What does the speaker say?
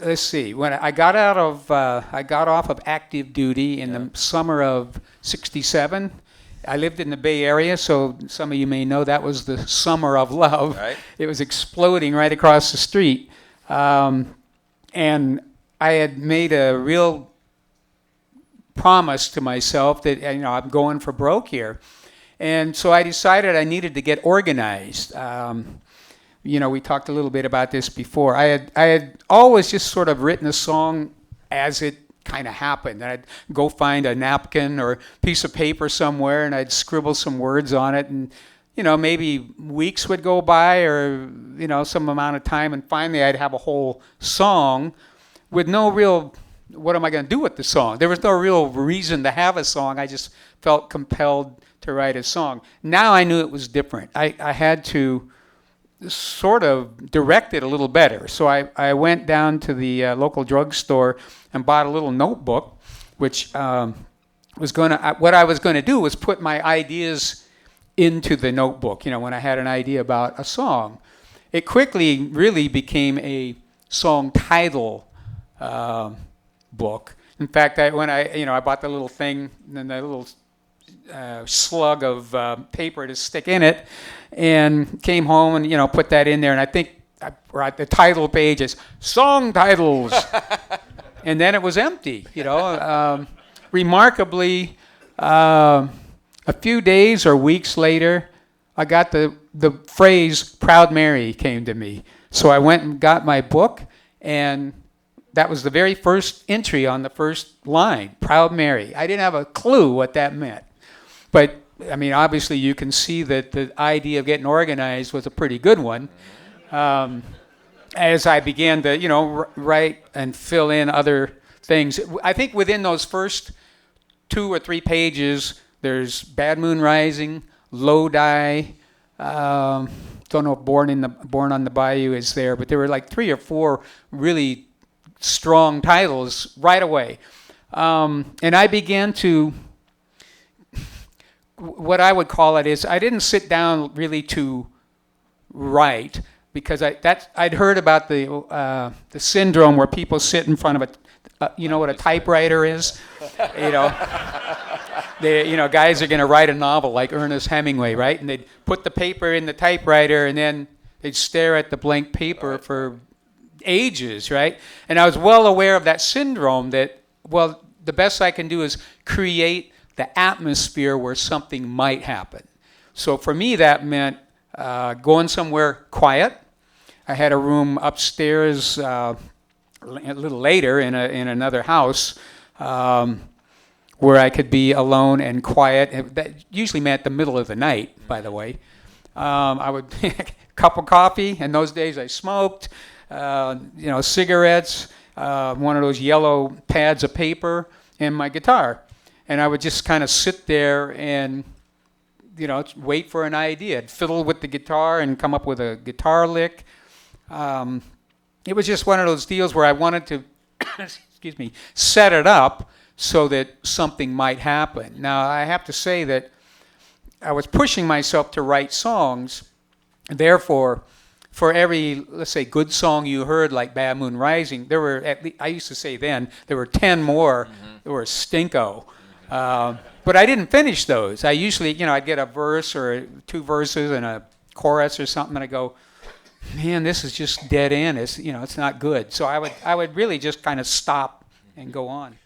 let's see. When I got off of active duty in the summer of '67. I lived in the Bay Area, so some of you may know that was the summer of love. Right. It was exploding right across the street. And I had made a real promise to myself that, I'm going for broke here. And so I decided I needed to get organized. We talked a little bit about this before. I had always just sort of written a song as it kind of happened. I'd go find a napkin or piece of paper somewhere and I'd scribble some words on it, and maybe weeks would go by or some amount of time, and finally I'd have a whole song with no real, what am I going to do with the song? There was no real reason to have a song. I just felt compelled to write a song. Now I knew it was different. I had to sort of direct it a little better. So I went down to the local drugstore and bought a little notebook, which what I was going to do was put my ideas into the notebook. When I had an idea about a song, it quickly really became a song title book. In fact, I bought the little thing and the little slug of paper to stick in it, and came home and put that in there, and I think the title page is song titles. And then it was empty. Remarkably, a few days or weeks later, I got the phrase "Proud Mary" came to me. So I went and got my book, and that was the very first entry on the first line, "Proud Mary." I didn't have a clue what that meant. But, obviously you can see that the idea of getting organized was a pretty good one. As I began to, write and fill in other things. I think within those first 2 or 3 pages, there's Bad Moon Rising, Lodi, don't know if Born on the Bayou is there, but there were like 3 or 4 really strong titles right away. And I began to, what I would call it is, I didn't sit down really to write, because I'd heard about the syndrome where people sit in front of what a typewriter is. Guys are going to write a novel like Ernest Hemingway, right? And they'd put the paper in the typewriter, and then they'd stare at the blank paper for ages, right? And I was well aware of that syndrome that, the best I can do is create the atmosphere where something might happen. So for me, that meant going somewhere quiet. I had a room upstairs a little later in another house where I could be alone and quiet. That usually meant the middle of the night, by the way. I would cup of coffee. In those days, I smoked. Cigarettes, one of those yellow pads of paper, and my guitar. And I would just kind of sit there and wait for an idea. I'd fiddle with the guitar and come up with a guitar lick. It was just one of those deals where I wanted to, set it up so that something might happen. Now, I have to say that I was pushing myself to write songs. Therefore, for every, let's say, good song you heard, like Bad Moon Rising, there were, I used to say then, there were 10 more that were stinko. But I didn't finish those. I usually, I'd get a verse or 2 verses and a chorus or something, and I go, man, this is just dead end. It's not good. So I would really just kind of stop and go on.